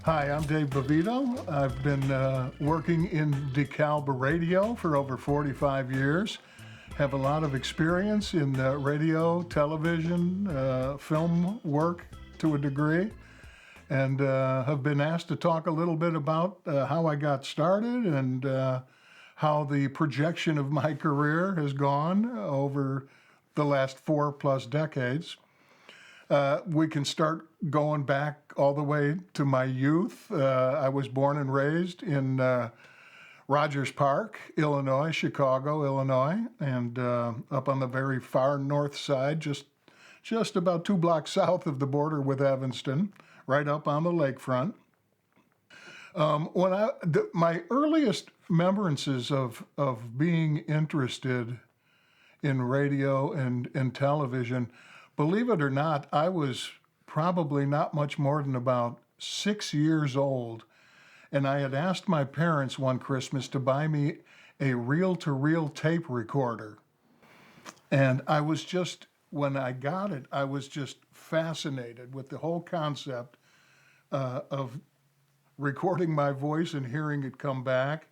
Hi, I'm Dave Bavido. I've been working in DeKalb radio for over 45 years. Have a lot of experience in radio, television, film work to a degree, and have been asked to talk a little bit about how I got started and how the projection of my career has gone over the last 4+ decades. We can start going back all the way to my youth. I was born and raised in Rogers Park, Illinois, Chicago, Illinois, and up on the very far north side, just about 2 blocks south of the border with Evanston, right up on the lakefront. My earliest remembrances of being interested in radio and television, believe it or not, I was probably not much more than about 6 years old, and I had asked my parents one Christmas to buy me a reel-to-reel tape recorder. And when I got it, I was just fascinated with the whole concept of recording my voice and hearing it come back.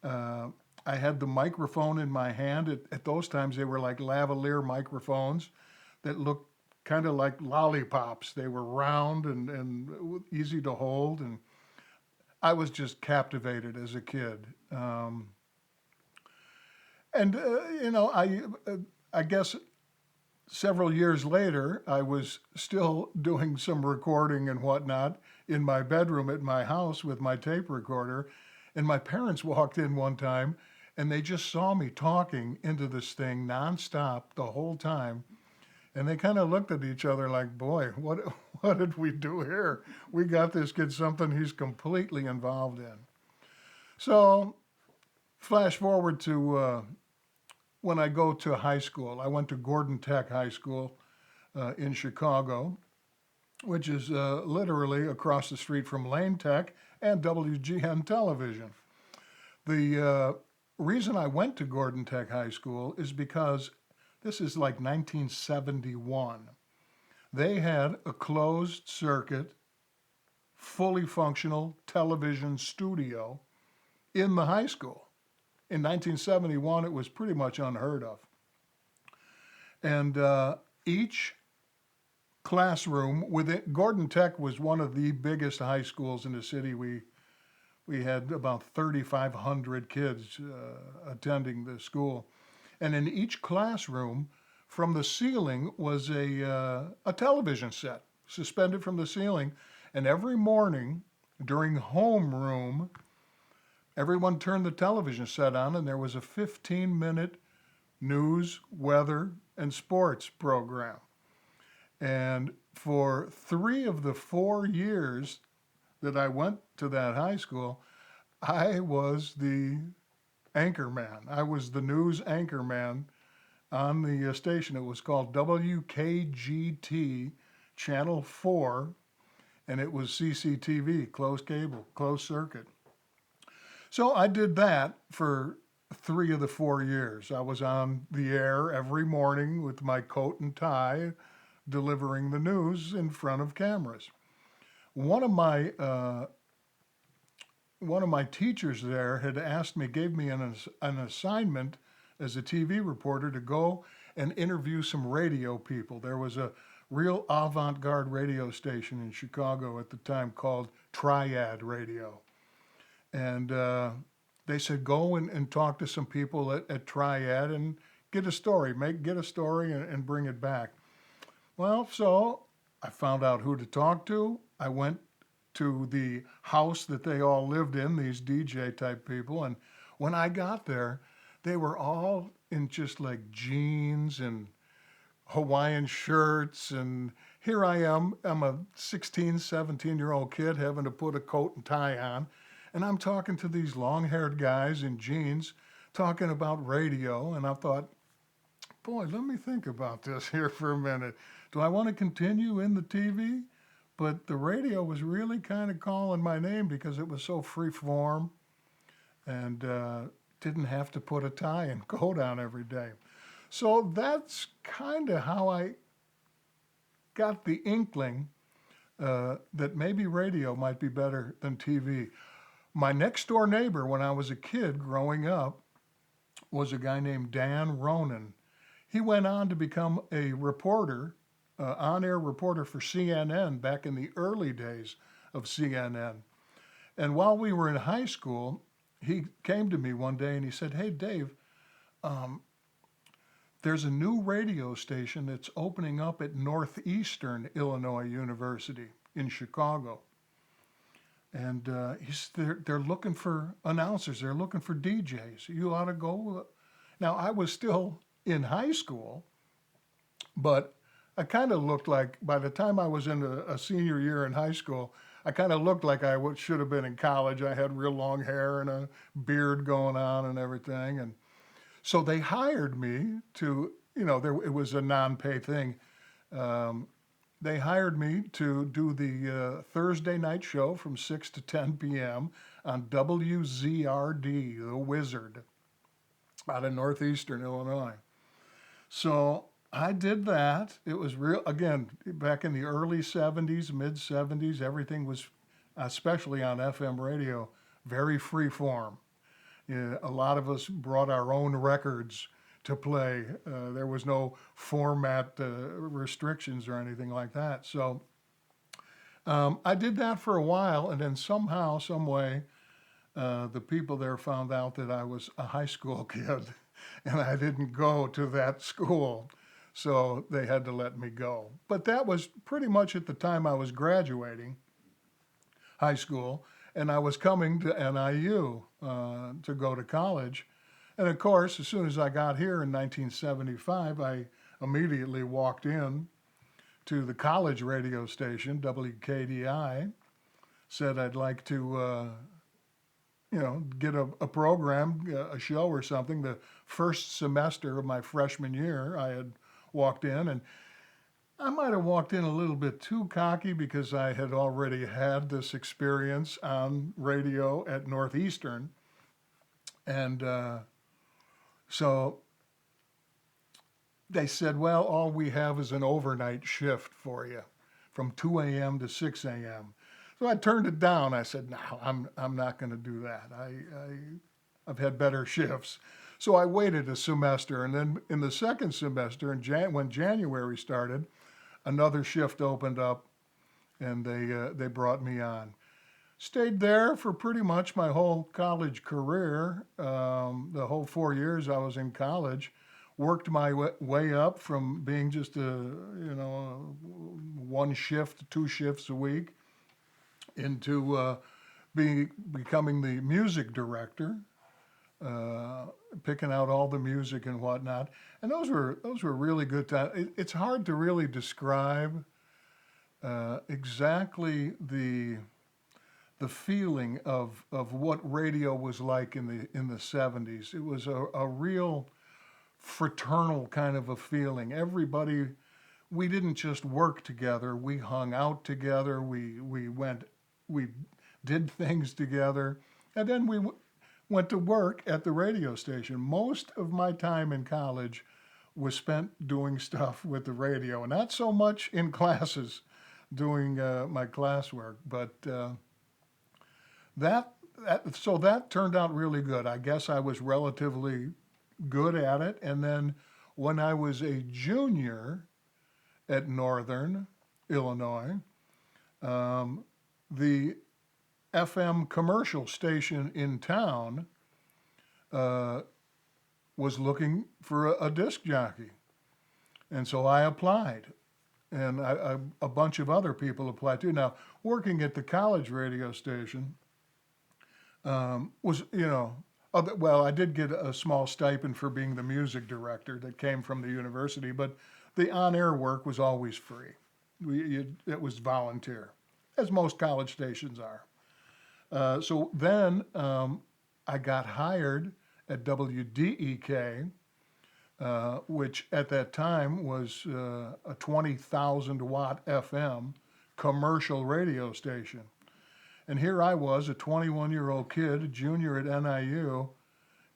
I had the microphone in my hand. At those times, they were like lavalier microphones that looked kind of like lollipops. They were round and easy to hold, and I was just captivated as a kid. I guess several years later, I was still doing some recording and whatnot in my bedroom at my house with my tape recorder, and my parents walked in one time, and they just saw me talking into this thing nonstop the whole time. And they kind of looked at each other like, boy, what did we do here? We got this kid something he's completely involved in. So flash forward to when I go to high school. I went to Gordon Tech High School in Chicago, which is literally across the street from Lane Tech and WGN Television. The reason I went to Gordon Tech High School is because this is like 1971. They had a closed circuit, fully functional television studio in the high school. In 1971, it was pretty much unheard of. And each classroom within Gordon Tech was one of the biggest high schools in the city. We had about 3,500 kids attending the school. And in each classroom, from the ceiling was a television set suspended from the ceiling. And every morning during homeroom, everyone turned the television set on, and there was a 15-minute news, weather, and sports program. And for 3 of the 4 years that I went to that high school, I was the anchorman. I was the news anchorman on the station. It was called WKGT Channel 4, and it was CCTV, closed cable, closed circuit. So I did that for 3 of the 4 years. I was on the air every morning with my coat and tie, delivering the news in front of cameras. One of my teachers there had asked me, gave me an assignment as a TV reporter to go and interview some radio people. There was a real avant-garde radio station in Chicago at the time called Triad Radio. And they said, go and talk to some people at Triad and get a story and bring it back. Well, so I found out who to talk to. I went to the house that they all lived in, these DJ type people. And when I got there, they were all in just like jeans and Hawaiian shirts. And here I am, I'm a 16, 17-year-old kid having to put a coat and tie on. And I'm talking to these long-haired guys in jeans talking about radio. And I thought, boy, let me think about this here for a minute. Do I want to continue in the TV? But the radio was really kind of calling my name because it was so free form and didn't have to put a tie and coat on every day. So that's kind of how I got the inkling that maybe radio might be better than TV. My next door neighbor when I was a kid growing up was a guy named Dan Ronan. He went on to become a reporter, on-air reporter for CNN back in the early days of CNN. And while we were in high school, he came to me one day and he said, "Hey, Dave, um, there's a new radio station that's opening up at Northeastern Illinois University in Chicago. And they're looking for announcers. They're looking for DJs. You ought to go." Now, I was still in high school, but I kind of looked like, by the time I was in a senior year in high school, I kind of looked like I should have been in college. I had real long hair and a beard going on and everything. And so they hired me to, it was a non-pay thing. Um, they hired me to do the Thursday night show from 6 to 10 p.m. on WZRD, The Wizard, out of Northeastern Illinois. So I did that. It was real, again, back in the early 70s, mid 70s, everything was, especially on FM radio, very free form. Yeah, a lot of us brought our own records to play. There was no format restrictions or anything like that. So I did that for a while, and then somehow, some way, the people there found out that I was a high school kid, and I didn't go to that school. So they had to let me go. But that was pretty much at the time I was graduating high school, and I was coming to NIU to go to college. And of course, as soon as I got here in 1975, I immediately walked in to the college radio station, WKDI, said I'd like to, get a program, a show or something. The first semester of my freshman year, I had walked in, and I might have walked in a little bit too cocky because I had already had this experience on radio at Northeastern. And so they said, "Well, all we have is an overnight shift for you from 2 a.m. to 6 a.m. So I turned it down. I said, "No, I'm not going to do that. I've had better shifts." So I waited a semester, and then in the second semester, when January started, another shift opened up, and they brought me on. Stayed there for pretty much my whole college career. The whole 4 years I was in college, worked my way up from being just one shift, 2 shifts a week, into becoming the music director, picking out all the music and whatnot. And those were really good times. It's hard to really describe exactly the feeling of what radio was like in the 70s. It was a real fraternal kind of a feeling. Everybody, we didn't just work together. We hung out together. We did things together, and then we went to work at the radio station. Most of my time in college was spent doing stuff with the radio, and not so much in classes, doing my classwork. But so that turned out really good. I guess I was relatively good at it. And then when I was a junior at Northern Illinois, the FM commercial station in town was looking for a disc jockey. And so I applied. And a bunch of other people applied too. Now, working at the college radio station was, well, I did get a small stipend for being the music director that came from the university, but the on-air work was always free. It was volunteer, as most college stations are. So then I got hired at WDEK, which at that time was a 20,000 watt FM commercial radio station. And here I was, a 21-year-old kid, a junior at NIU,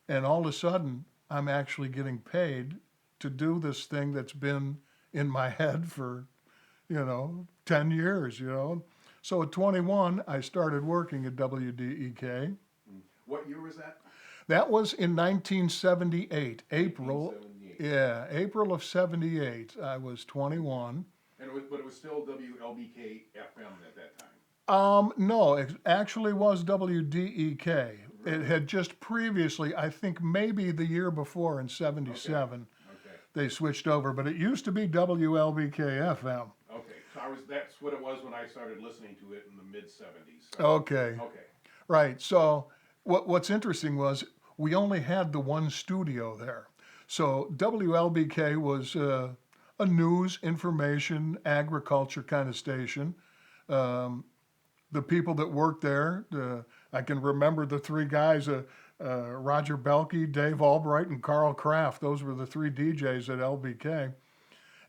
and all of a sudden I'm actually getting paid to do this thing that's been in my head for, 10 years, you know. So at 21, I started working at WDEK. What year was that? That was in 1978, April. 1978. Yeah, April of 78. I was 21. But it was still WLBK-FM at that time. No, it actually was WDEK. It had just previously, I think maybe the year before in 77, Okay. they switched over, but it used to be WLBK-FM. Okay. So that's what it was when I started listening to it in the mid 70s. So, Okay, okay. right. So what's interesting was we only had the one studio there. So WLBK was a news, information, agriculture kind of station. The people that worked there, I can remember the three guys, Roger Belke, Dave Albright, and Carl Kraft. Those were the three DJs at LBK.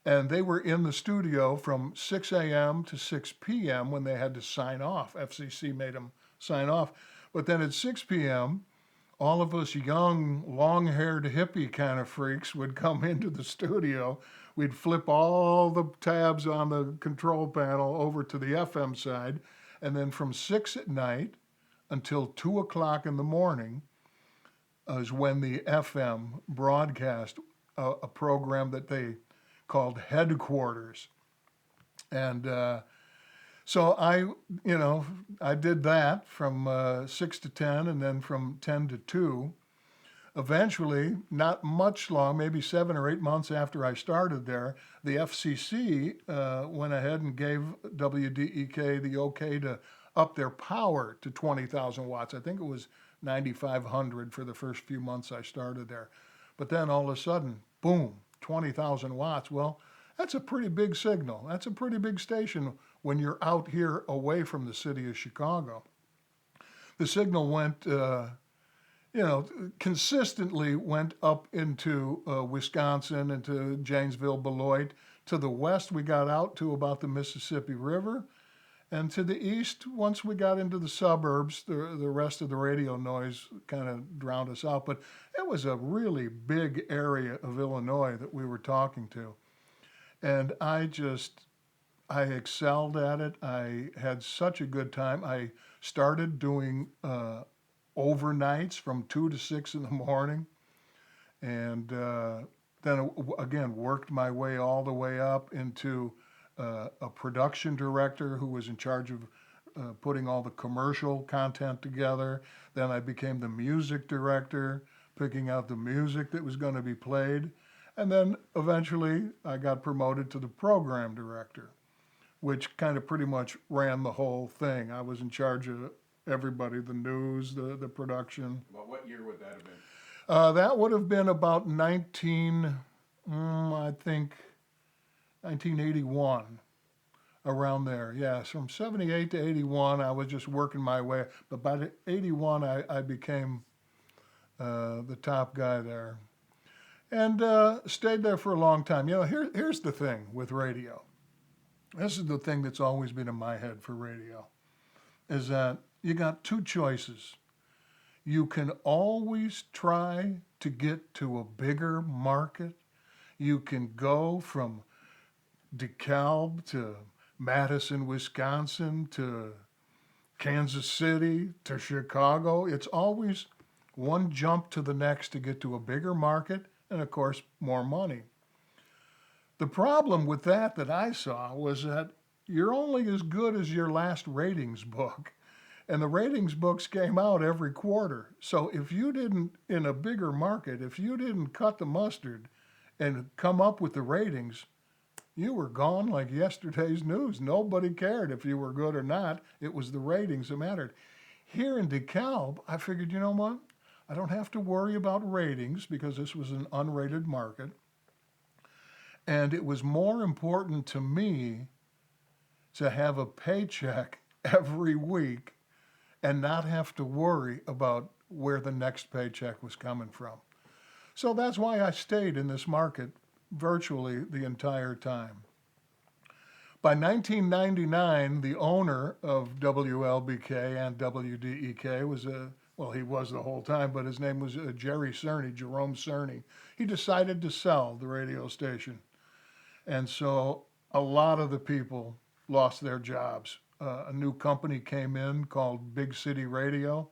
And they were in the studio from 6 a.m. to 6 p.m. when they had to sign off. FCC made them sign off. But then at 6 p.m., all of us young, long-haired hippie kind of freaks would come into the studio. We'd flip all the tabs on the control panel over to the FM side, and then from 6 at night until 2 o'clock in the morning is when the FM broadcast a program that they called Headquarters. And so I did that from 6 to 10, and then from 10 to 2. Eventually, not much long, maybe 7 or 8 months after I started there, the FCC went ahead and gave WDEK the okay to up their power to 20,000 watts. I think it was 9,500 for the first few months I started there. But then all of a sudden, boom, 20,000 watts. Well, that's a pretty big signal. That's a pretty big station when you're out here away from the city of Chicago. The signal went consistently went up into Wisconsin, into Janesville, Beloit. To the west, we got out to about the Mississippi River. And to the east, once we got into the suburbs, the rest of the radio noise kind of drowned us out. But it was a really big area of Illinois that we were talking to. And I excelled at it. I had such a good time. I started doing overnights from 2 to 6 in the morning, and then again worked my way all the way up into a production director who was in charge of putting all the commercial content together. Then I became the music director, picking out the music that was going to be played. And then eventually I got promoted to the program director, which kind of pretty much ran the whole thing. I was in charge of everybody, the news, the production. Well, what year would that have been? That would have been about 1981, around there. Yeah, from 78 to 81, I was just working my way. But by 81, I became the top guy there. And stayed there for a long time. Here's the thing with radio. This is the thing that's always been in my head for radio, is that you got two choices. You can always try to get to a bigger market. You can go from DeKalb to Madison, Wisconsin, to Kansas City, to Chicago. It's always one jump to the next to get to a bigger market and, of course, more money. The problem with that I saw was that you're only as good as your last ratings book. And the ratings books came out every quarter. So if you didn't, in a bigger market, if you didn't cut the mustard and come up with the ratings, you were gone like yesterday's news. Nobody cared if you were good or not. It was the ratings that mattered. Here in DeKalb, I figured, you know what? I don't have to worry about ratings because this was an unrated market. And it was more important to me to have a paycheck every week and not have to worry about where the next paycheck was coming from. So that's why I stayed in this market virtually the entire time. By 1999, the owner of WLBK and WDEK was he was the whole time, but his name was Jerome Cerny. He decided to sell the radio station. And so a lot of the people lost their jobs. A new company came in called Big City Radio,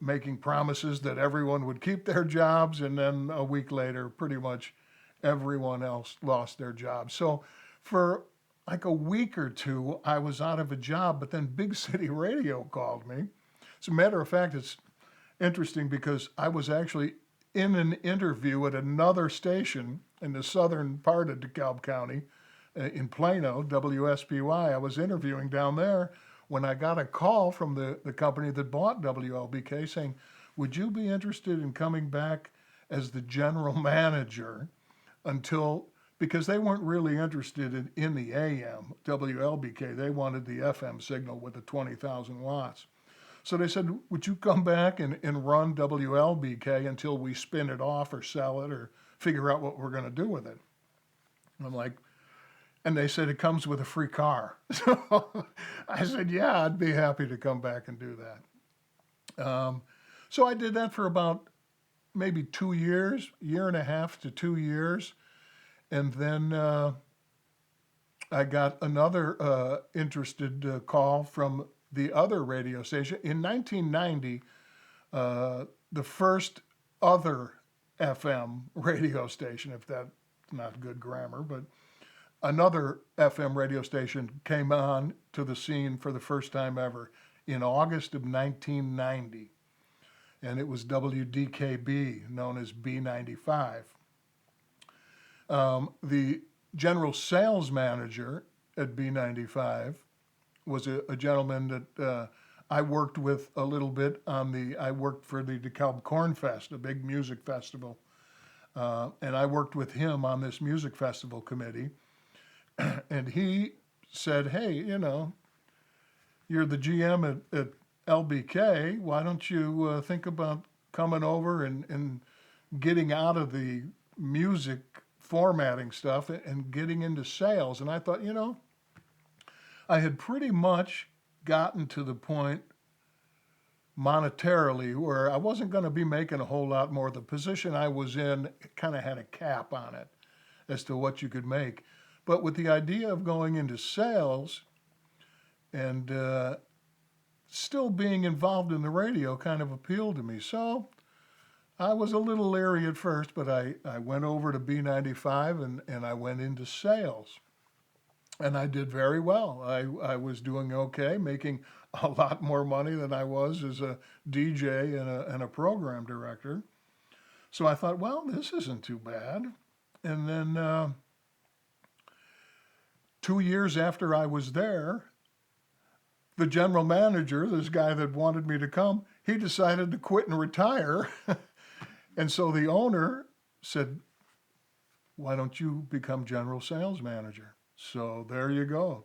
making promises that everyone would keep their jobs, and then a week later, pretty much everyone else lost their jobs. So for like a week or two, I was out of a job, but then Big City Radio called me. As a matter of fact, it's interesting because I was actually in an interview at another station in the southern part of DeKalb County, in Plano, WSPY. I was interviewing down there when I got a call from the company that bought WLBK saying, would you be interested in coming back as the general manager until, because they weren't really interested in the AM, WLBK. They wanted the FM signal with the 20,000 watts. So they said, would you come back and run WLBK until we spin it off or sell it or figure out what we're going to do with it? And I'm like, and they said it comes with a free car. So I said, yeah, I'd be happy to come back and do that. So I did that for about maybe 2 years, year and a half to 2 years. And then I got another interested call from the other radio station. In 1990, the first other FM radio station, if that's not good grammar, but another FM radio station came on to the scene for the first time ever in August of 1990. And it was WDKB, known as B95. The general sales manager at B95 was a gentleman that I worked with a little bit I worked for the DeKalb Corn Fest, a big music festival. And I worked with him on this music festival committee. And he said, hey, you're the GM at LBK. Why don't you think about coming over and getting out of the music formatting stuff and getting into sales? And I thought, I had pretty much gotten to the point monetarily where I wasn't going to be making a whole lot more. The position I was in kind of had a cap on it as to what you could make. But with the idea of going into sales and still being involved in the radio kind of appealed to me. So I was a little leery at first, but I went over to B95 and I went into sales. And I did very well. I was doing okay, making a lot more money than I was as a DJ and a program director. So I thought, well, this isn't too bad. And then 2 years after I was there, the general manager, this guy that wanted me to come, he decided to quit and retire. And so the owner said, why don't you become general sales manager? So there you go.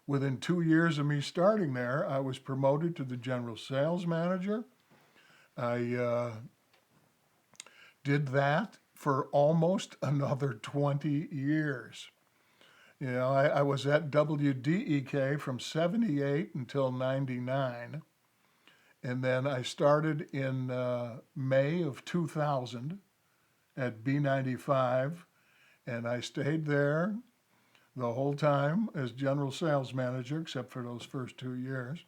Within 2 years of me starting there, I was promoted to the general sales manager. I did that for almost another 20 years. I was at WDEK from 78 until 99. And then I started in May of 2000 at B95. And I stayed there the whole time as general sales manager, except for those first 2 years,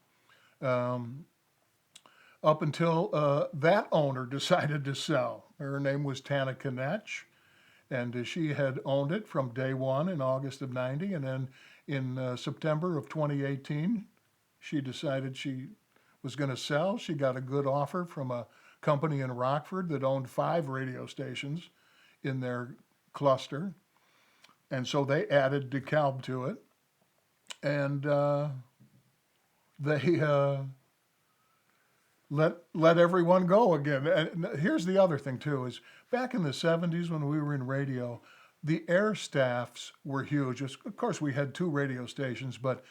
up until that owner decided to sell. Her name was Tana Konech, and she had owned it from day one in August of 90, and then in September of 2018, she decided she was going to sell. She got a good offer from a company in Rockford that owned 5 radio stations in their cluster. And so they added DeKalb to it, and they let everyone go again. And here's the other thing too: is back in the 70s when we were in radio, the air staffs were huge. Of course, we had 2 radio stations, but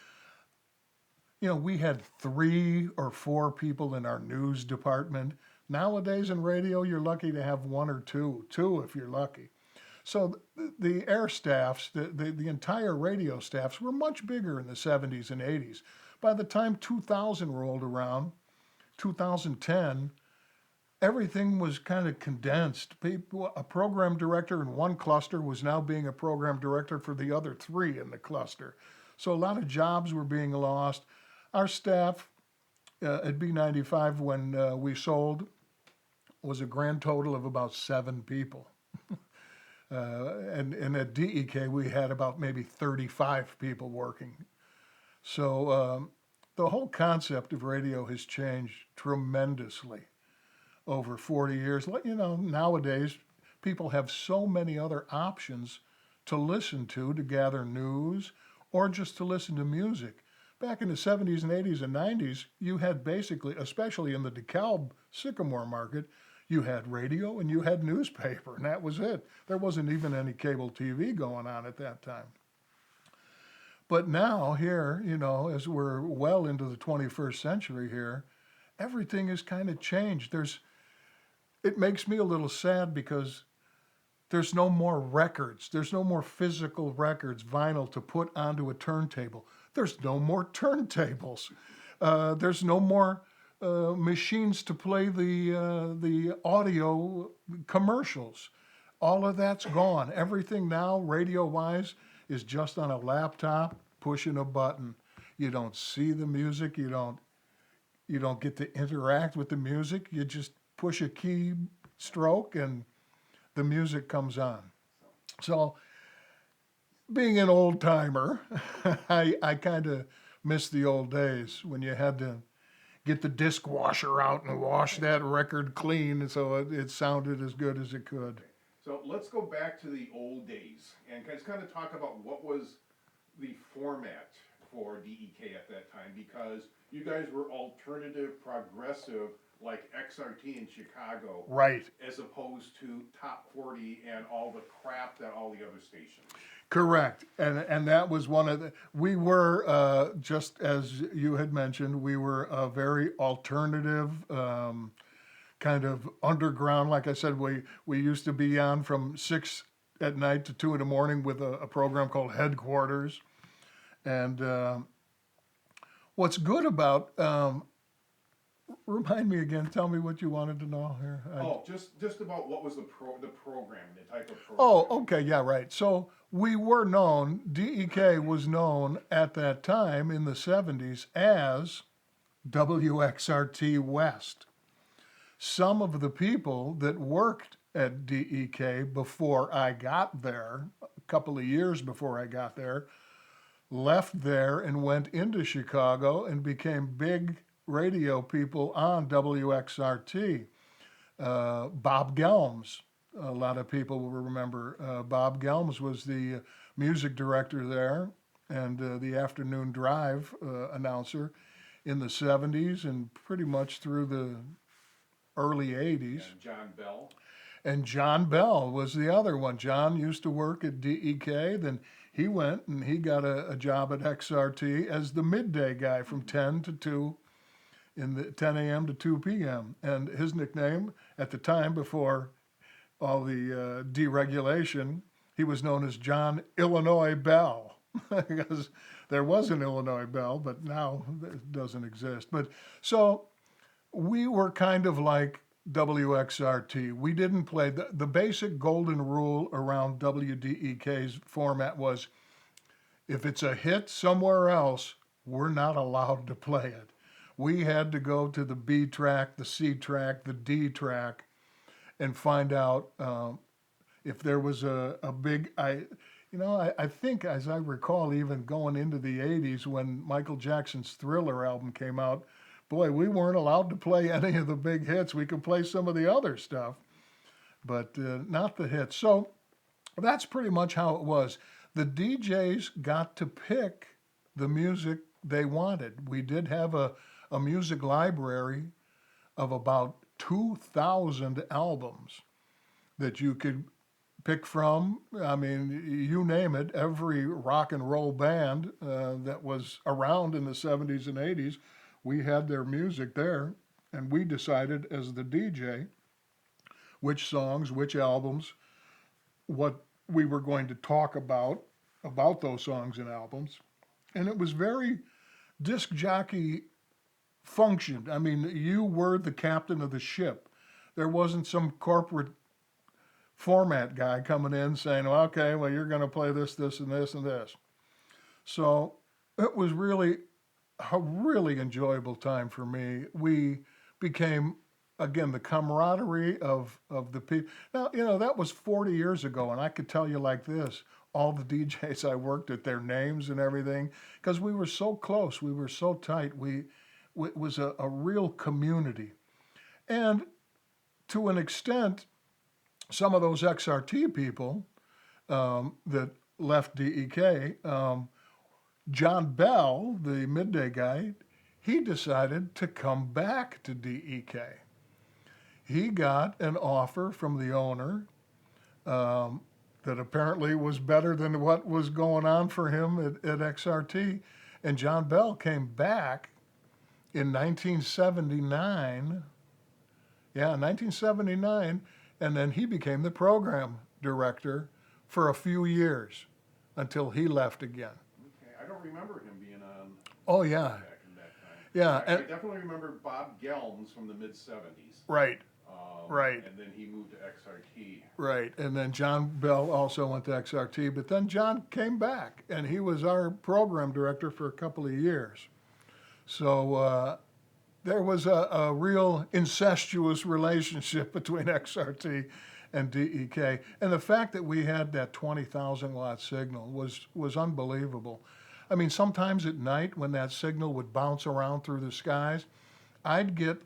we had 3 or 4 people in our news department. Nowadays in radio, you're lucky to have 1 or 2 if you're lucky. So the air staffs, the entire radio staffs were much bigger in the 70s and 80s. By the time 2000 rolled around, 2010, everything was kind of condensed. A program director in one cluster was now being a program director for the other 3 in the cluster. So a lot of jobs were being lost. Our staff at B95 when we sold was a grand total of about 7 people. And at DEK we had about maybe 35 people working. So the whole concept of radio has changed tremendously over 40 years. You know, nowadays people have so many other options to listen to gather news or just to listen to music. Back in the 70s and 80s and 90s, you had basically, especially in the DeKalb Sycamore market, you had radio and you had newspaper, and that was it. There wasn't even any cable TV going on at that time. But now here, you know, as we're well into the 21st century here, everything has kind of changed. It makes me a little sad because there's no more records. There's no more physical records, vinyl to put onto a turntable. There's no more turntables. There's no more machines to play the audio commercials. All of that's gone. Everything now, radio-wise, is just on a laptop, pushing a button. You don't see the music. You don't get to interact with the music. You just push a key stroke and the music comes on. So, being an old timer, I kind of miss the old days when you had to get the disc washer out and wash that record clean so it sounded as good as it could. So let's go back to the old days and just kind of talk about what was the format for DEK at that time, because you guys were alternative, progressive, like XRT in Chicago, right? As opposed to Top 40 and all the crap that all the other stations. Correct, and that was one of the. We were just as you had mentioned, we were a very alternative, kind of underground. Like I said, we used to be on from 6 at night to 2 in the morning with a program called Headquarters, and what's good about. Remind me again. Tell me what you wanted to know here. Just about what was the program, the type of program. Oh, okay, yeah, right. So we were known. DEK was known at that time in the 70s as WXRT West. Some of the people that worked at DEK before I got there, a couple of years before I got there, left there and went into Chicago and became big radio people on WXRT. Bob Gelms, a lot of people will remember. Bob Gelms was the music director there and the afternoon drive announcer in the 70s and pretty much through the early 80s. And John Bell. And John Bell was the other one. John used to work at DEK, then he went and he got a job at XRT as the midday guy from 10 to 2 in the 10 a.m. to 2 p.m. And his nickname at the time, before all the deregulation, he was known as John Illinois Bell because there was an Illinois Bell, but now it doesn't exist. But so we were kind of like WXRT. We didn't play. The basic golden rule around WDEK's format was if it's a hit somewhere else, we're not allowed to play it. We had to go to the B track, the C track, the D track, and find out if there was a big. I think, as I recall, even going into the 80s when Michael Jackson's Thriller album came out, boy, we weren't allowed to play any of the big hits. We could play some of the other stuff, but not the hits. So that's pretty much how it was. The DJs got to pick the music they wanted. We did have a music library of about 2,000 albums that you could pick from. I mean, you name it, every rock and roll band that was around in the 70s and 80s, we had their music there, and we decided as the DJ which songs, which albums, what we were going to talk about those songs and albums. And it was very disc jockey functioned. I mean, you were the captain of the ship. There wasn't some corporate format guy coming in saying, well, okay, well, you're going to play this, this, and this, and this. So It was really a really enjoyable time for me. We became, again, the camaraderie of the people. Now, that was 40 years ago, and I could tell you like this, all the DJs I worked at, their names and everything, because we were so close, we were so tight. It was a real community. And to an extent, some of those XRT people that left DEK, John Bell, the midday guy, he decided to come back to DEK. He got an offer from the owner that apparently was better than what was going on for him at XRT. And John Bell came back in 1979. Yeah, 1979. And then he became the program director for a few years until he left again. Okay, I don't remember him being on Oh, yeah. back in that time. Yeah. I definitely remember Bob Gelms from the mid-70s. Right. Right. And then he moved to XRT. Right. And then John Bell also went to XRT, but then John came back and he was our program director for a couple of years. So there was a real incestuous relationship between XRT and DEK. And the fact that we had that 20,000 watt signal was unbelievable. I mean, sometimes at night when that signal would bounce around through the skies, I'd get,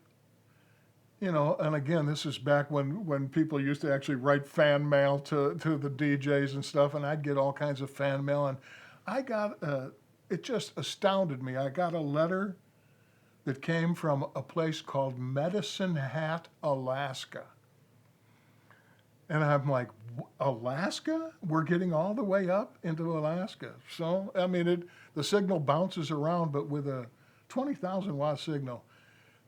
and again, this is back when people used to actually write fan mail to the DJs and stuff, and I'd get all kinds of fan mail. And I got, it just astounded me. I got a letter that came from a place called Medicine Hat, Alaska. And I'm like, Alaska? We're getting all the way up into Alaska. So, I mean, the signal bounces around, but with a 20,000 watt signal,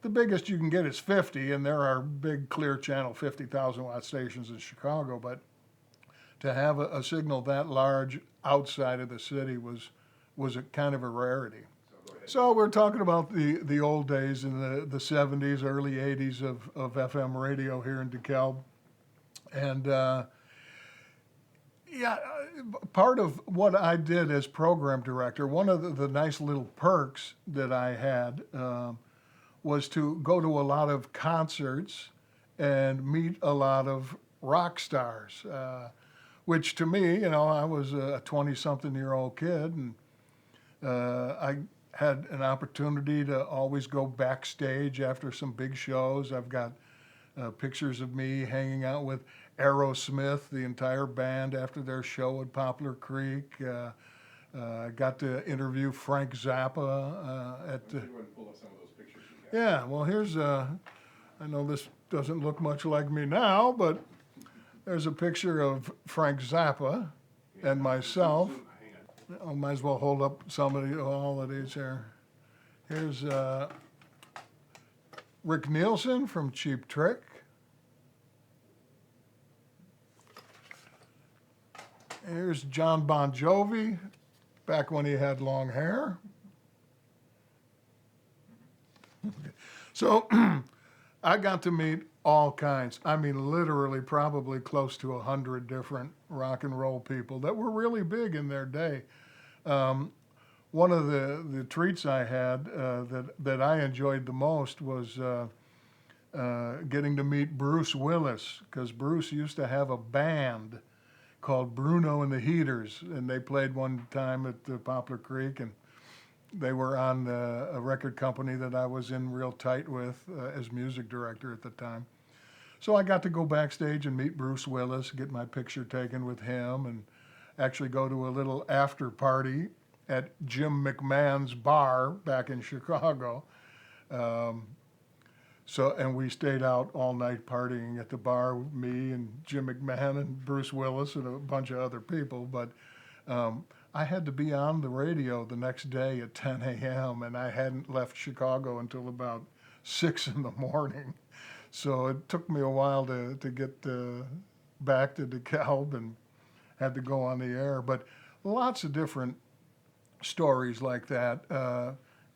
the biggest you can get is 50, and there are big clear channel 50,000 watt stations in Chicago. But to have a signal that large outside of the city was a kind of a rarity. So we're talking about the old days in the 70s, early 80s of FM radio here in DeKalb. And part of what I did as program director, one of the nice little perks that I had was to go to a lot of concerts and meet a lot of rock stars, which to me, I was a 20-something-year-old kid, and I had an opportunity to always go backstage after some big shows. I've got pictures of me hanging out with Aerosmith, the entire band, after their show at Poplar Creek. I got to interview Frank Zappa at. Pull up some of those pictures you got. Yeah, well, here's I know this doesn't look much like me now, but there's a picture of Frank Zappa and myself. I might as well hold up all of these here. Here's Rick Nielsen from Cheap Trick. Here's John Bon Jovi, back when he had long hair. So I got to meet all kinds. I mean, literally probably close to 100 different rock and roll people that were really big in their day. One of the treats I had that I enjoyed the most was getting to meet Bruce Willis, because Bruce used to have a band called Bruno and the Heaters, and they played one time at the Poplar Creek, and they were on a record company that I was in real tight with as music director at the time. So I got to go backstage and meet Bruce Willis, get my picture taken with him, and actually go to a little after party at Jim McMahon's bar back in Chicago. And we stayed out all night partying at the bar, me and Jim McMahon and Bruce Willis and a bunch of other people. But I had to be on the radio the next day at 10 a.m. and I hadn't left Chicago until about 6 in the morning. So it took me a while to get back to DeKalb and had to go on the air. But lots of different stories like that.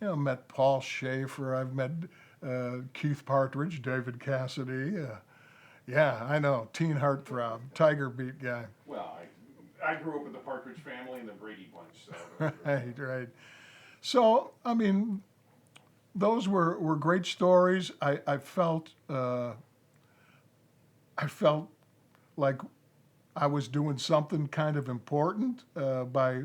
Met Paul Schaefer. I've met Keith Partridge, David Cassidy. Yeah, I know. Teen heartthrob, Tiger Beat guy. Well, I grew up with the Partridge Family and the Brady Bunch. So Right. So, I mean, those were great stories. I felt like I was doing something kind of important by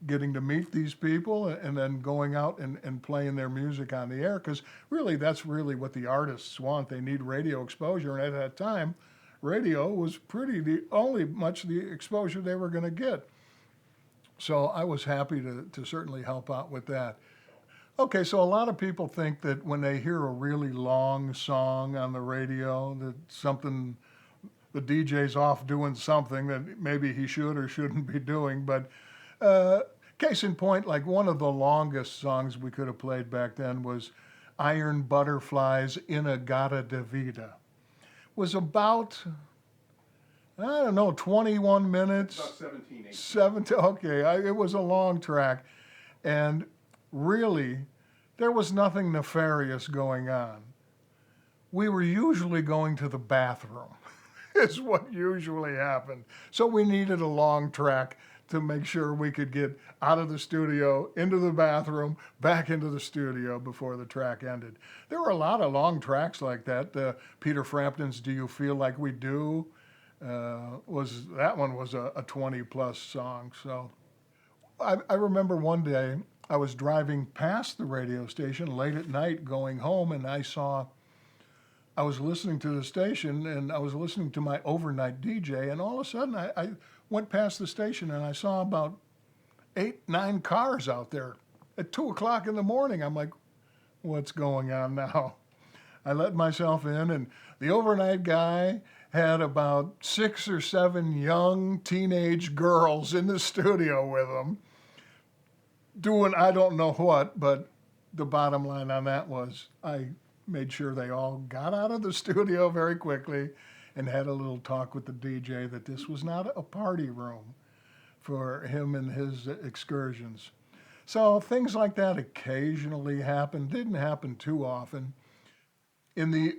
getting to meet these people and then going out and playing their music on the air, because really that's really what the artists want. They need radio exposure, and at that time radio was pretty the only much the exposure they were going to get. So I was happy to certainly help out with that. Okay, so a lot of people think that when they hear a really long song on the radio, that something, the DJ's off doing something that maybe he should or shouldn't be doing. But uh, case in point, like one of the longest songs we could have played back then was Iron Butterflies in a Gata de Vida. Was about, I don't know, 21 minutes. About 17, 18. 17, okay, it was a long track. And really, there was nothing nefarious going on. We were usually going to the bathroom, is what usually happened. So we needed a long track to make sure we could get out of the studio, into the bathroom, back into the studio before the track ended. There were a lot of long tracks like that. Peter Frampton's Do You Feel Like We Do? That one was a 20 plus song. So I remember one day I was driving past the radio station late at night going home, and I was listening to the station and I was listening to my overnight DJ, and all of a sudden I went past the station and I saw about 8, 9 cars out there at 2 o'clock in the morning. I'm like, what's going on now? I let myself in, and the overnight guy had about 6 or 7 young teenage girls in the studio with him doing I don't know what, but the bottom line on that was I made sure they all got out of the studio very quickly and had a little talk with the DJ that this was not a party room for him and his excursions. So things like that occasionally happen, didn't happen too often. In the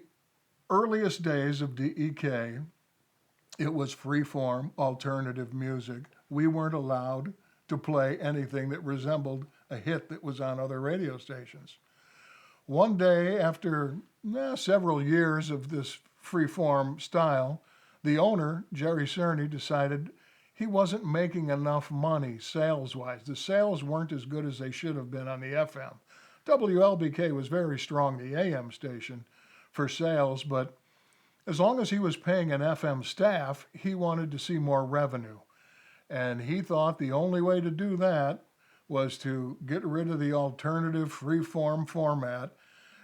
earliest days of DEK, it was free-form alternative music. We weren't allowed to play anything that resembled a hit that was on other radio stations. One day, after several years of this free-form style, the owner, Jerry Cerny, decided he wasn't making enough money sales-wise. The sales weren't as good as they should have been on the FM. WLBK was very strong, the AM station, for sales, but as long as he was paying an FM staff, he wanted to see more revenue. And he thought the only way to do that was to get rid of the alternative free-form format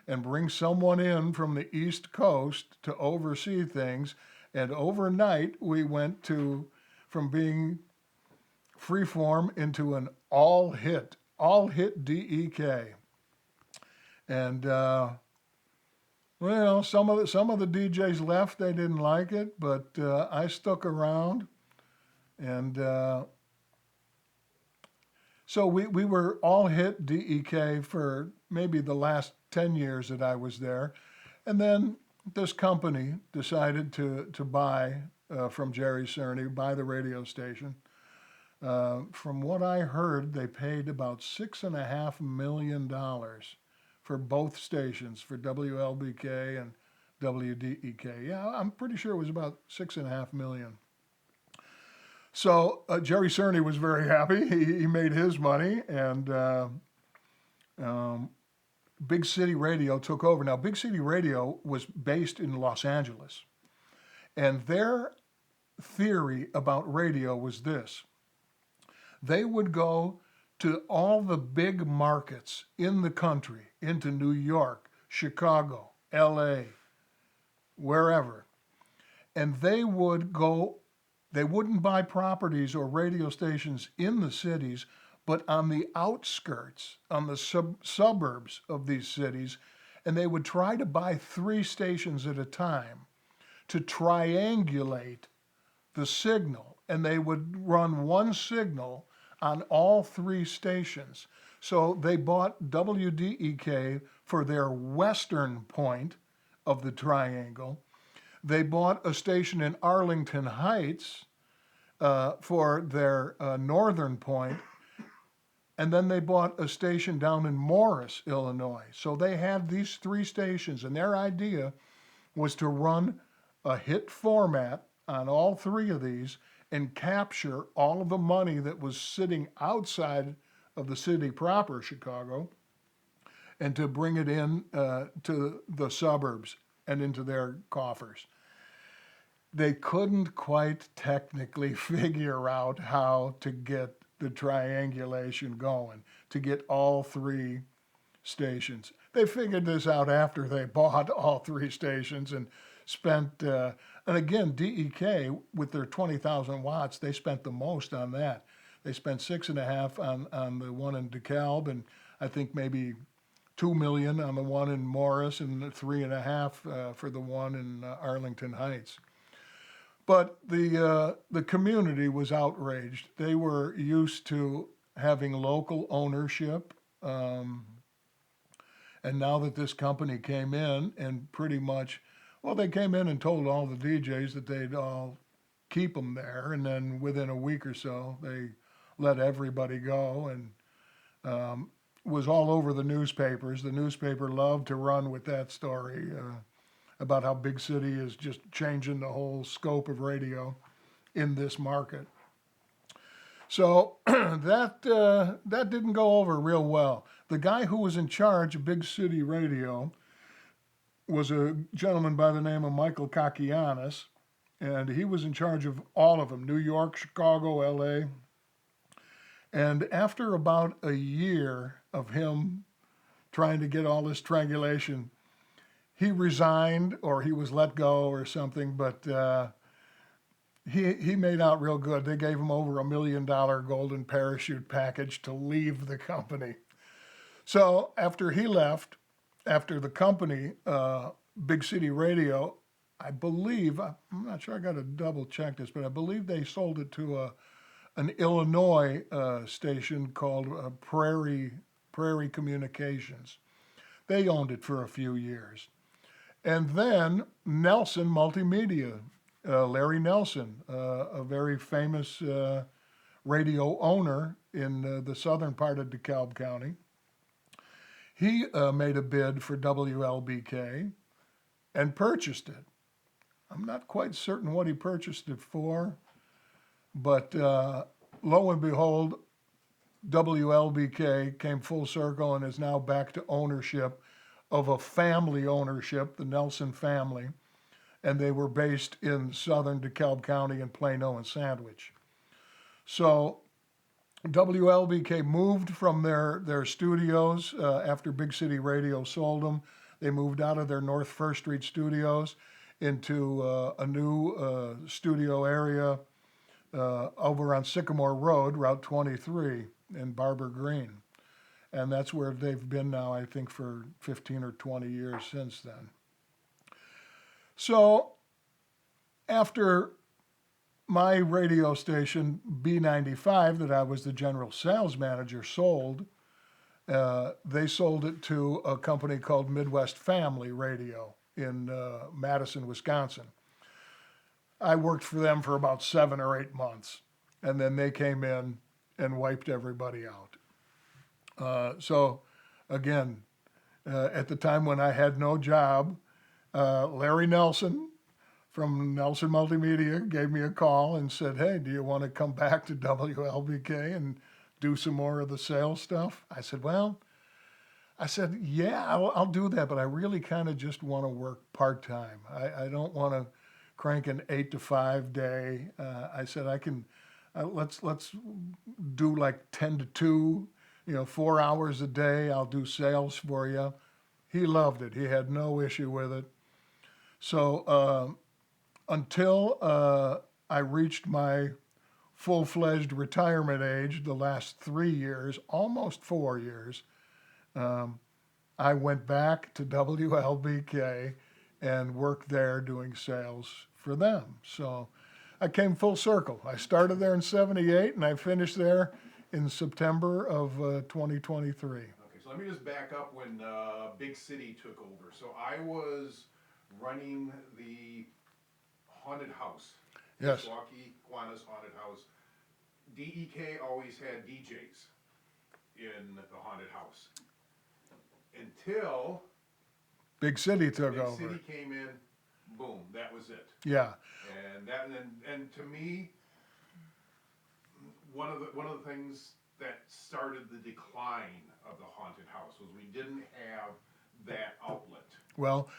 and bring someone in from the East Coast to oversee things. And overnight, we went from being freeform into an all-hit DEK. And well, some of the DJs left; they didn't like it, but I stuck around, and so we were all hit DEK for maybe the last 10 years that I was there, and then this company decided to buy from Jerry Cerny, buy the radio station. From what I heard, they paid about $6.5 million for both stations, for WLBK and WDEK. Yeah, I'm pretty sure it was about 6.5 million. So Jerry Cerny was very happy. He made his money, and Big City Radio took over. Now, Big City Radio was based in Los Angeles, and their theory about radio was this. They would go to all the big markets in the country, into New York, Chicago, LA, wherever, and they wouldn't buy properties or radio stations in the cities, but on the outskirts, on the suburbs of these cities, and they would try to buy 3 stations at a time to triangulate the signal, and they would run one signal on all 3 stations. So they bought WDEK for their western point of the triangle. They bought a station in Arlington Heights for their northern point. And then they bought a station down in Morris, Illinois. So they had these three stations, and their idea was to run a hit format on all three of these and capture all of the money that was sitting outside of the city proper, Chicago, and to bring it in to the suburbs and into their coffers. They couldn't quite technically figure out how to get the triangulation going, to get all three stations. They figured this out after they bought all three stations and spent, and again, DEK with their 20,000 watts, they spent the most on that. They spent 6.5 on the one in DeKalb, and I think maybe 2 million on the one in Morris, and 3.5 for the one in Arlington Heights. But the community was outraged. They were used to having local ownership, and now that this company came in and pretty much, well, they came in and told all the DJs that they'd all keep them there, and then within a week or so, they let everybody go, and was all over the newspapers. The newspaper loved to run with that story. About how Big City is just changing the whole scope of radio in this market. So that didn't go over real well. The guy who was in charge of Big City Radio was a gentleman by the name of Michael Kakianis, and he was in charge of all of them, New York, Chicago, LA. And after about a year of him trying to get all this triangulation, he resigned or he was let go or something, but he made out real good. They gave him over $1 million golden parachute package to leave the company. So after he left, after the company, Big City Radio, I believe, I'm not sure, I got to double check this, but I believe they sold it to an Illinois station called Prairie Communications. They owned it for a few years. And then Nelson Multimedia, Larry Nelson, a very famous radio owner in the southern part of DeKalb County, he made a bid for WLBK and purchased it. I'm not quite certain what he purchased it for, but lo and behold, WLBK came full circle and is now back to ownership of a family ownership, the Nelson family, and they were based in southern DeKalb County in Plano and Sandwich. So WLBK moved from their studios after Big City Radio sold them. They moved out of their North First Street studios into a new studio area over on Sycamore Road, Route 23 in Barber Green. And that's where they've been now, I think, for 15 or 20 years since then. So after my radio station, B95, that I was the general sales manager, sold, they sold it to a company called Midwest Family Radio in Madison, Wisconsin. I worked for them for about 7 or 8 months, and then they came in and wiped everybody out. So again, at the time when I had no job, Larry Nelson from Nelson Multimedia gave me a call and said, "Hey, do you want to come back to WLBK and do some more of the sales stuff?" I said, "Yeah, I'll do that, but I really kind of just want to work part-time. I don't want to crank an 8 to 5 day." I said, "I can, let's do like 10 to 2, 4 hours a day. I'll do sales for you." He loved it. He had no issue with it. So until I reached my full-fledged retirement age, the last 3 years, almost 4 years, I went back to WLBK and worked there doing sales for them. So I came full circle. I started there in '78 and I finished there in September of 2023. Okay, so let me just back up when Big City took over. So I was running the haunted house. Yes. Milwaukee Kiwanis haunted house. DEK always had DJs. in the haunted house. Until Big City took Big over. City came in, boom, that was it. Yeah. And to me, one of the things that started the decline of the haunted house was we didn't have that outlet. Well,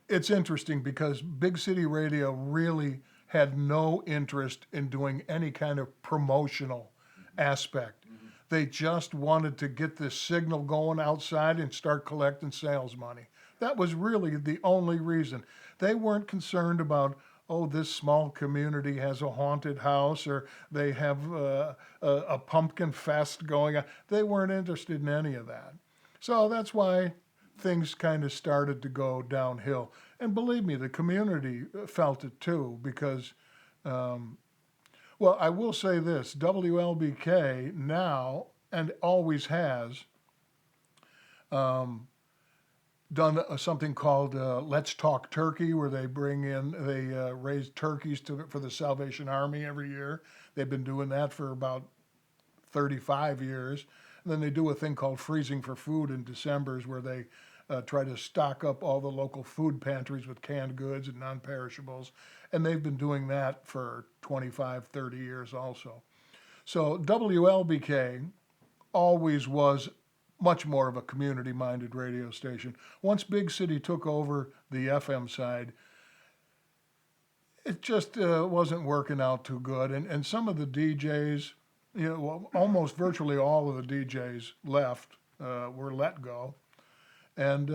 it's interesting because Big City Radio really had no interest in doing any kind of promotional aspect. They just wanted to get this signal going outside and start collecting sales money. That was really the only reason. They weren't concerned about, oh, this small community has a haunted house or they have a pumpkin fest going on. They weren't interested in any of that. So that's why things kind of started to go downhill. And believe me, the community felt it too because, well, I will say this, WLBK now, and always has, done something called Let's Talk Turkey, where they raise turkeys for the Salvation Army every year. They've been doing that for about 35 years. And then they do a thing called Freezing for Food in December's, where they try to stock up all the local food pantries with canned goods and non-perishables. And they've been doing that for 25, 30 years also. So WLBK always was much more of a community-minded radio station. Once Big City took over the FM side, it just wasn't working out too good. And some of the DJs, well, almost virtually all of the DJs left, were let go. And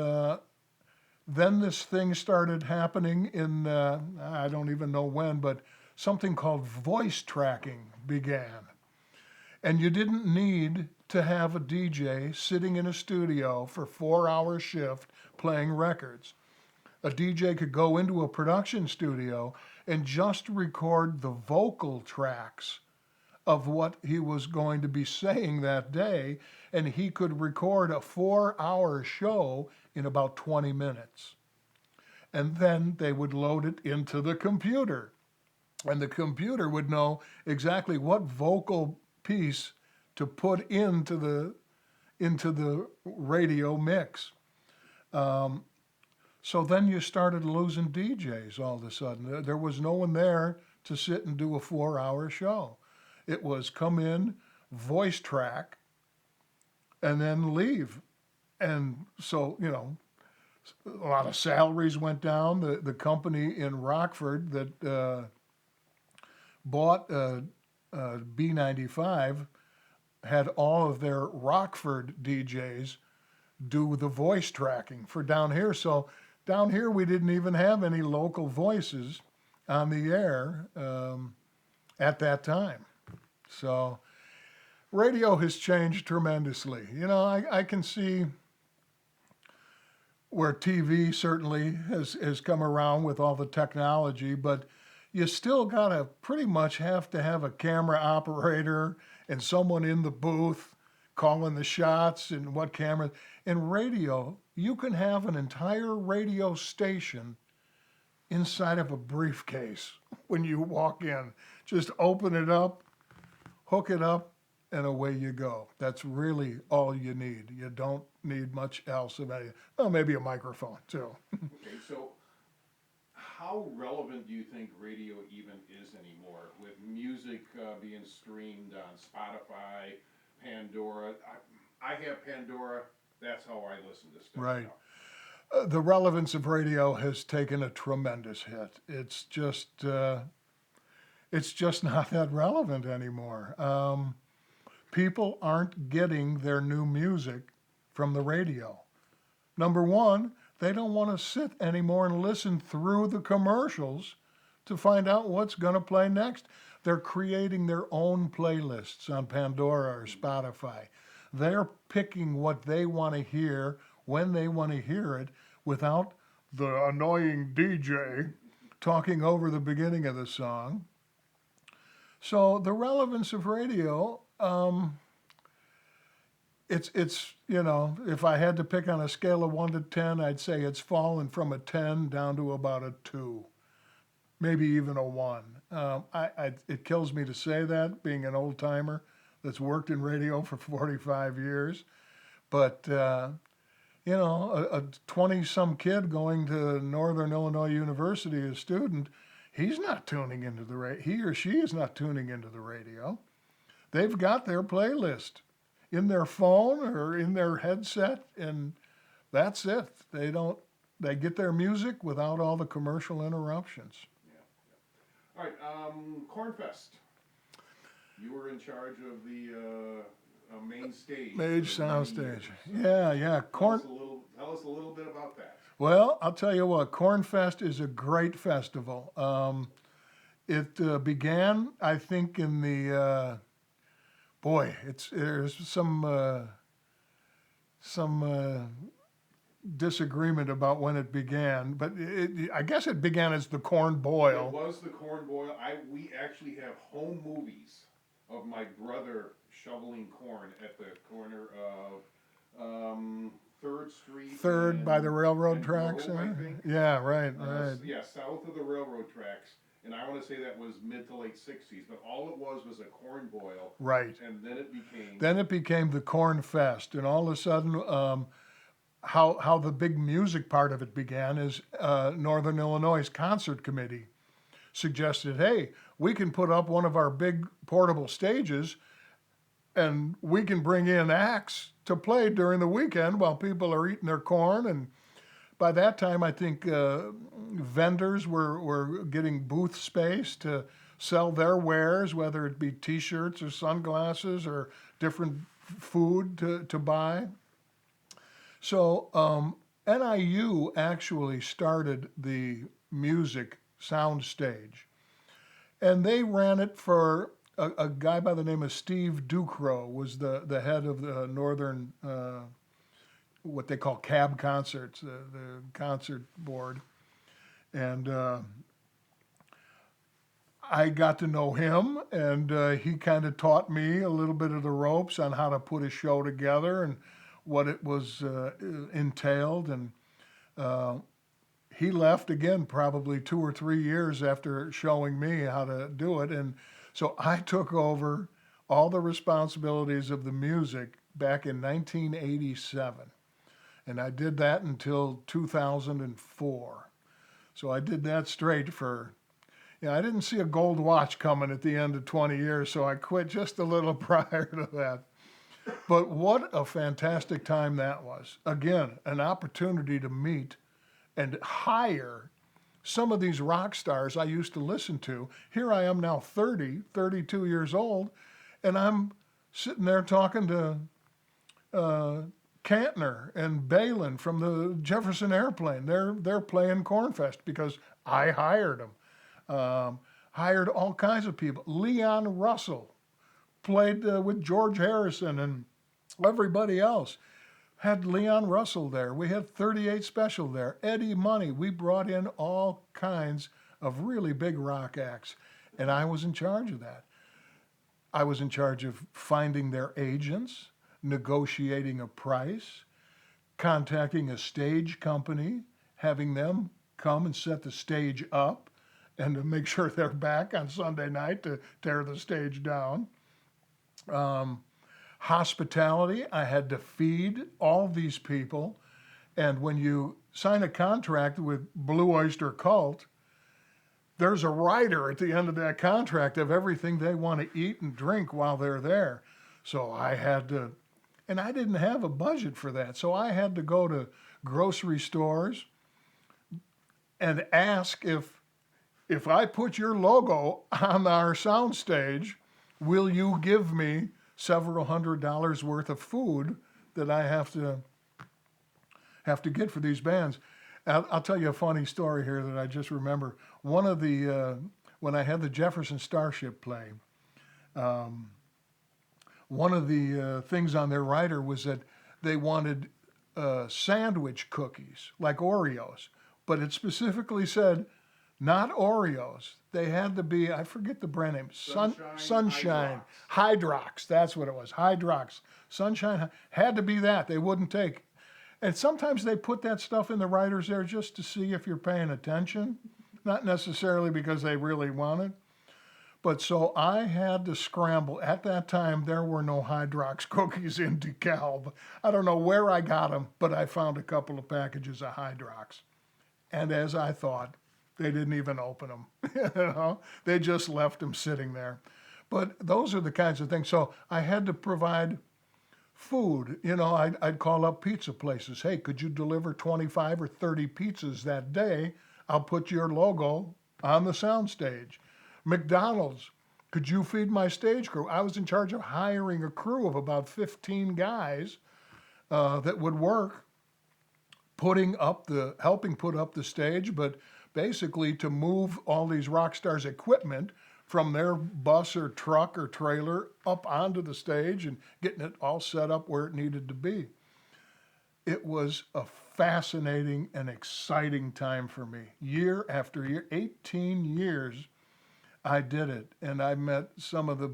then this thing started happening in, I don't even know when, but something called voice tracking began. And you didn't need to have a DJ sitting in a studio for 4-hour shift playing records. A DJ could go into a production studio and just record the vocal tracks of what he was going to be saying that day, and he could record a 4-hour show in about 20 minutes. And then they would load it into the computer, and the computer would know exactly what vocal piece to put into the radio mix. So then you started losing DJs all of a sudden. There was no one there to sit and do a 4-hour show. It was come in, voice track, and then leave. And so, a lot of salaries went down. The company in Rockford that bought B95 had all of their Rockford DJs do the voice tracking for down here. So down here we didn't even have any local voices on the air at that time. So radio has changed tremendously. I can see where TV certainly has come around with all the technology, but you still gotta pretty much have to have a camera operator and someone in the booth calling the shots and what camera. In radio, you can have an entire radio station inside of a briefcase when you walk in. Just open it up, hook it up, and away you go. That's really all you need. You don't need much else of any. Well, maybe a microphone too. Okay, so how relevant do you think radio even is anymore with music being streamed on Spotify, Pandora? I have Pandora. That's how I listen to stuff. Right. The relevance of radio has taken a tremendous hit. It's just not that relevant anymore. People aren't getting their new music from the radio. Number one, they don't want to sit anymore and listen through the commercials to find out what's going to play next. They're creating their own playlists on Pandora or Spotify. They're picking what they want to hear when they want to hear it without the annoying DJ talking over the beginning of the song. So the relevance of radio, it's if I had to pick on a scale of 1 to 10, I'd say it's fallen from a 10 down to about a 2, maybe even a 1. It kills me to say that, being an old timer, that's worked in radio for 45 years. But, a 20-some kid going to Northern Illinois University, a student, he's not tuning into the radio. He or she is not tuning into the radio. They've got their playlist in their phone or in their headset, and that's it. They get their music without all the commercial interruptions. All right, Cornfest. You were in charge of the main stage. Sound stage. Yeah. Tell us a little bit about that. Well, I'll tell you what, Cornfest is a great festival. It began, I think, in the, there's some disagreement about when it began, but I guess it began as the corn boil. It was the corn boil. We actually have home movies of my brother shoveling corn at the corner of 3rd Street. 3rd by the railroad tracks. Grove, I think. Yeah, right. Yeah, south of the railroad tracks. And I want to say that was mid to late 60s, but all it was a corn boil. Right. And then it became... Then it became the Corn Fest, and all of a sudden, how the big music part of it began is Northern Illinois Concert Committee suggested, hey, we can put up one of our big portable stages and we can bring in acts to play during the weekend while people are eating their corn. And by that time, I think vendors were getting booth space to sell their wares, whether it be T-shirts or sunglasses or different food to buy. So NIU actually started the music sound stage, and they ran it for a guy by the name of Steve Ducrow was the head of the Northern, what they call cab concerts, the concert board. And I got to know him, and he kind of taught me a little bit of the ropes on how to put a show together and what it was entailed. And he left again probably 2 or 3 years after showing me how to do it. And so I took over all the responsibilities of the music back in 1987. And I did that until 2004. So I did that straight for, I didn't see a gold watch coming at the end of 20 years, so I quit just a little prior to that. But what a fantastic time that was. Again, an opportunity to meet and hire some of these rock stars I used to listen to. Here I am now 32 years old, and I'm sitting there talking to Kantner and Balin from the Jefferson Airplane. They're playing Cornfest because I hired them. Hired all kinds of people. Leon Russell played with George Harrison and everybody else. Had Leon Russell there. We had 38 Special there. Eddie Money. We brought in all kinds of really big rock acts, and I was in charge of that. I was in charge of finding their agents, negotiating a price, contacting a stage company, having them come and set the stage up, and to make sure they're back on Sunday night to tear the stage down. Hospitality, I had to feed all these people. And when you sign a contract with Blue Oyster Cult, there's a rider at the end of that contract of everything they want to eat and drink while they're there. So I had to, and I didn't have a budget for that. So I had to go to grocery stores and ask if I put your logo on our soundstage, will you give me several $100s worth of food that I have to get for these bands? I'll tell you a funny story here that I just remember. One of the when I had the Jefferson Starship play, one of the things on their rider was that they wanted sandwich cookies like Oreos, but it specifically said not Oreos. They had to be, I forget the brand name, Sunshine. Hydrox, that's what it was, Hydrox. Sunshine, had to be that. They wouldn't take. And sometimes they put that stuff in the riders there just to see if you're paying attention, not necessarily because they really want it. But so I had to scramble. At that time, there were no Hydrox cookies in DeKalb. I don't know where I got them, but I found a couple of packages of Hydrox. And as I thought, they didn't even open them. They just left them sitting there. But those are the kinds of things. So I had to provide food. I'd call up pizza places. Hey, could you deliver 25 or 30 pizzas that day? I'll put your logo on the soundstage. McDonald's, could you feed my stage crew? I was in charge of hiring a crew of about 15 guys that would work, helping put up the stage, but basically to move all these rock stars' equipment from their bus or truck or trailer up onto the stage and getting it all set up where it needed to be. It was a fascinating and exciting time for me. Year after year, 18 years, I did it, and I met some of the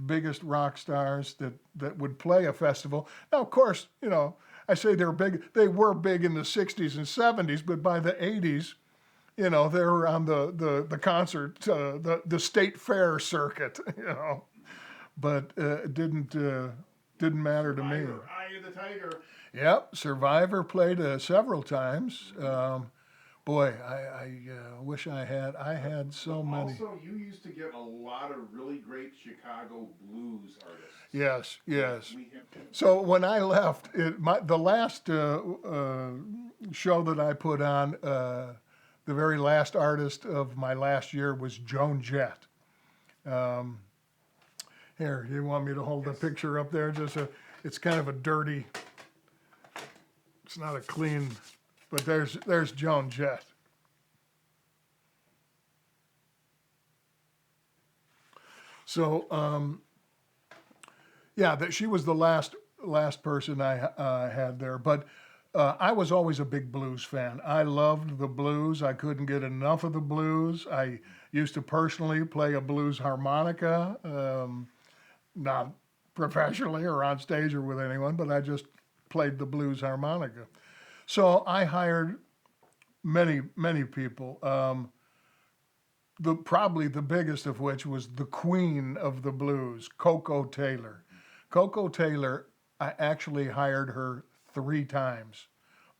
biggest rock stars that would play a festival. Now, of course, I say they're big. They were big in the 60s and 70s, but by the 80s, they were on the concert, the state fair circuit, But it didn't matter to me. Eye of the Tiger. Yep, Survivor played several times. Boy, I wish I had so many. Also, you used to get a lot of really great Chicago blues artists. Yes. So when I left, the last show that I put on, the very last artist of my last year was Joan Jett. Here, you want me to hold the picture up there? It's kind of a dirty. It's not a clean. But there's Joan Jett. So she was the last person I had there. But I was always a big blues fan. I loved the blues. I couldn't get enough of the blues. I used to personally play a blues harmonica, not professionally or on stage or with anyone, but I just played the blues harmonica. So I hired many people. Probably the biggest of which was the queen of the blues, Coco Taylor. Coco Taylor, I actually hired her 3 times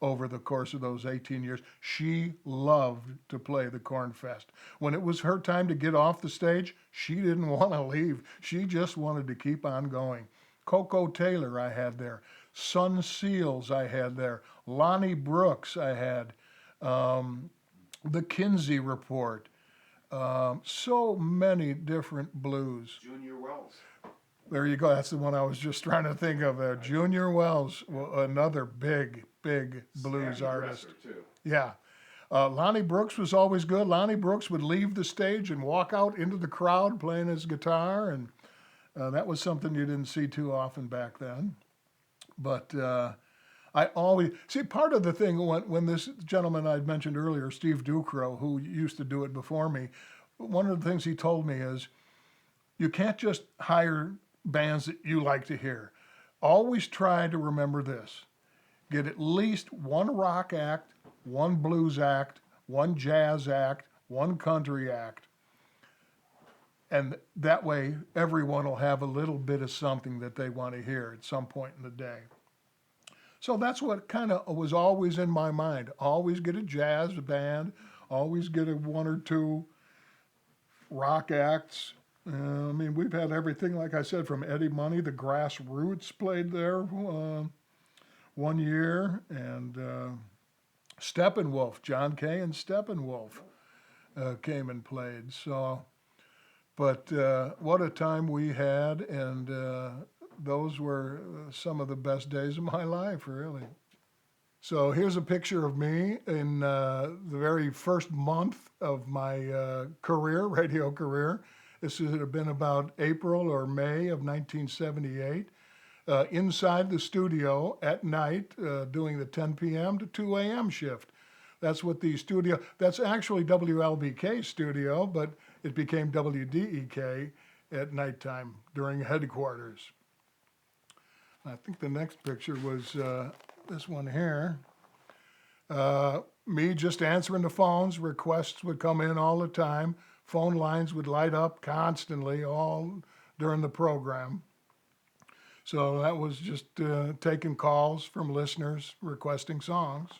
over the course of those 18 years. She loved to play the Corn Fest. When it was her time to get off the stage, she didn't want to leave. She just wanted to keep on going. Coco Taylor I had there. Sun Seals I had there. Lonnie Brooks I had. The Kinsey Report. So many different blues. Junior Wells. There you go. That's the one I was just trying to think of there. Junior Wells, another big blues artist. Too. Yeah. Lonnie Brooks was always good. Lonnie Brooks would leave the stage and walk out into the crowd playing his guitar, and that was something you didn't see too often back then. But I always see part of the thing when this gentleman I'd mentioned earlier, Steve Ducro, who used to do it before me, one of the things he told me is you can't just hire bands that you like to hear. Always try to remember this. Get at least one rock act, one blues act, one jazz act, one country act. And that way, everyone will have a little bit of something that they want to hear at some point in the day. So that's what kind of was always in my mind. Always get a jazz band, always get 1 or 2 rock acts. We've had everything, like I said, from Eddie Money, the Grassroots played there 1 year, and Steppenwolf, John Kay and Steppenwolf came and played. So, but what a time we had, and those were some of the best days of my life, really. So here's a picture of me in the very first month of my radio career. This would have been about April or May of 1978. Inside the studio at night, doing the 10 p.m. to 2 a.m. shift. That's actually WLBK studio, but it became WDEK at nighttime during headquarters. I think the next picture was this one here. Me just answering the phones. Requests would come in all the time phone lines would light up constantly all during the program. So that was just taking calls from listeners requesting songs.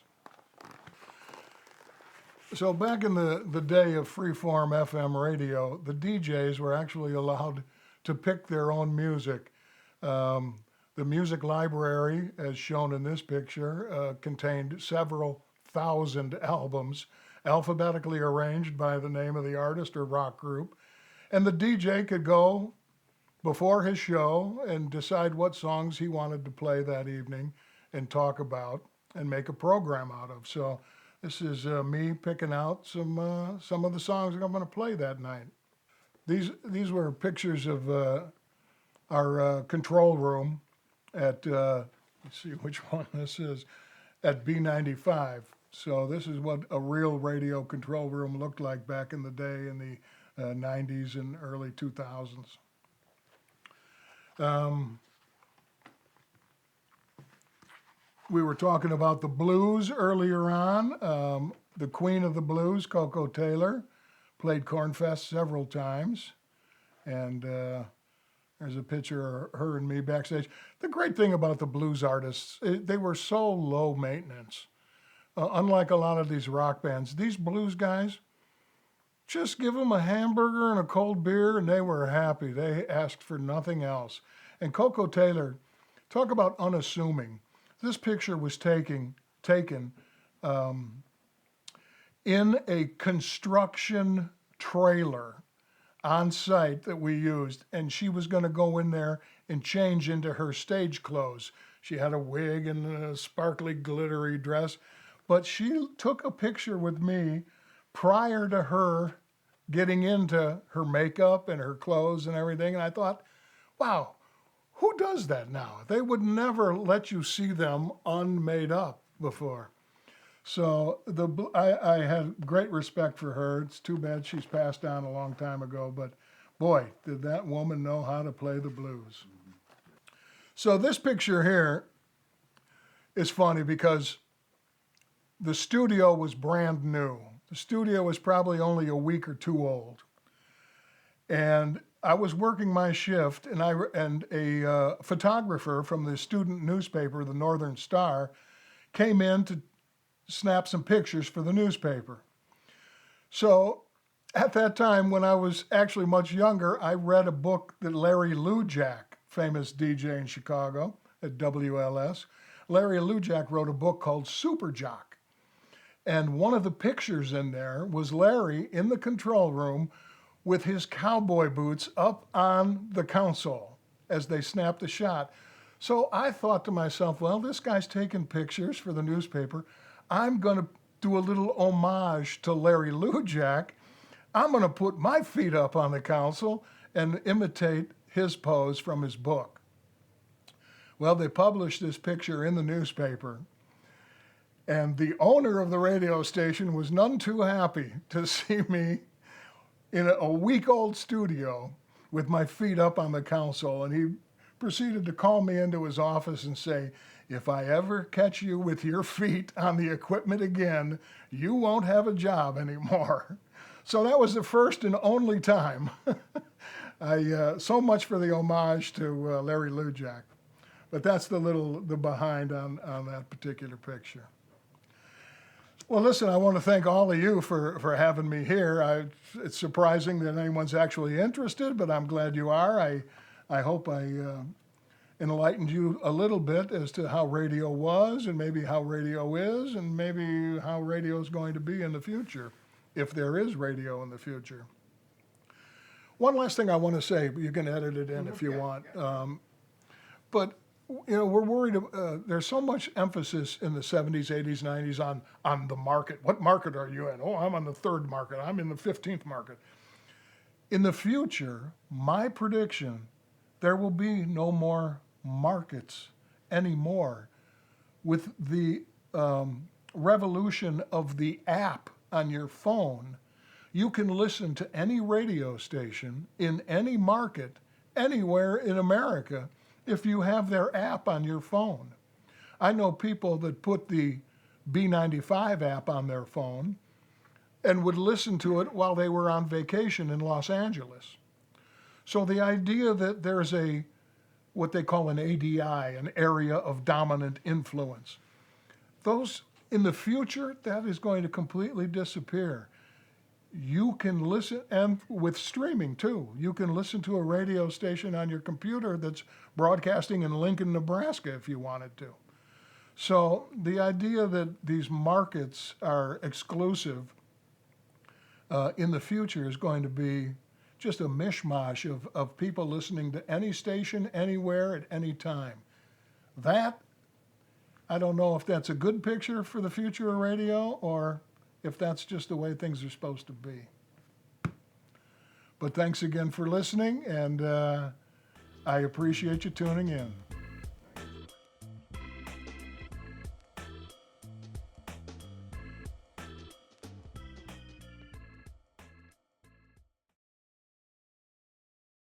So back in the day of freeform FM radio, the DJs were actually allowed to pick their own music. The music library, as shown in this picture, contained several thousand albums, alphabetically arranged by the name of the artist or rock group. And the DJ could go before his show and decide what songs he wanted to play that evening and talk about and make a program out of. So this is me picking out some of the songs I'm going to play that night. These were pictures of our control room at, let's see which one this is, at B95. So this is what a real radio control room looked like back in the day in the 90s and early 2000s. We were talking about the blues earlier on. The queen of the blues, Coco Taylor, played Cornfest several times. And there's a picture of her and me backstage. The great thing about the blues artists, they were so low maintenance. Unlike a lot of these rock bands, these blues guys, just give them a hamburger and a cold beer and they were happy. They asked for nothing else. And Coco Taylor, talk about unassuming. This picture was taken in a construction trailer on site that we used, and she was going to go in there and change into her stage clothes. She had a wig and a sparkly, glittery dress, but she took a picture with me prior to her getting into her makeup and her clothes and everything, and I thought, wow, who does that now? They would never let you see them unmade up before. So I had great respect for her. It's too bad she's passed on a long time ago, but boy, did that woman know how to play the blues. So this picture here is funny because the studio was brand new. The studio was probably only a week or two old. And I was working my shift, and a photographer from the student newspaper, the Northern Star, came in to snap some pictures for the newspaper. So at that time, when I was actually much younger, I read a book that Larry Lujack, famous DJ in Chicago at WLS, Larry Lujack wrote a book called Super Jock. And one of the pictures in there was Larry in the control room with his cowboy boots up on the console as they snapped the shot. So I thought to myself, well, this guy's taking pictures for the newspaper. I'm going to do a little homage to Larry Lujack. I'm going to put my feet up on the console and imitate his pose from his book. Well, they published this picture in the newspaper, and the owner of the radio station was none too happy to see me in a week-old studio with my feet up on the console, and he proceeded to call me into his office and say, if I ever catch you with your feet on the equipment again, you won't have a job anymore. So that was the first and only time. So much for the homage to Larry Lujack. But that's the behind on that particular picture. Well, listen, I want to thank all of you for having me here. It's surprising that anyone's actually interested, but I'm glad you are. I hope I enlightened you a little bit as to how radio was and maybe how radio is and maybe how radio is going to be in the future, if there is radio in the future. One last thing I want to say, you can edit it in if you want. But we're worried. There's so much emphasis in the 70s, 80s, 90s on the market. What market are you in? Oh, I'm on the 3rd market. I'm in the 15th market. In the future, my prediction, there will be no more markets anymore. With the revolution of the app on your phone, you can listen to any radio station in any market, anywhere in America, if you have their app on your phone. I know people that put the B95 app on their phone. and would listen to it while they were on vacation in Los Angeles. So the idea that there's what they call an ADI, an area of dominant influence, those in the future, that is going to completely disappear. You can listen, and with streaming too, you can listen to a radio station on your computer that's broadcasting in Lincoln, Nebraska if you wanted to. So the idea that these markets are exclusive in the future is going to be just a mishmash of people listening to any station, anywhere, at any time. That, I don't know if that's a good picture for the future of radio or if that's just the way things are supposed to be. But thanks again for listening, and I appreciate you tuning in.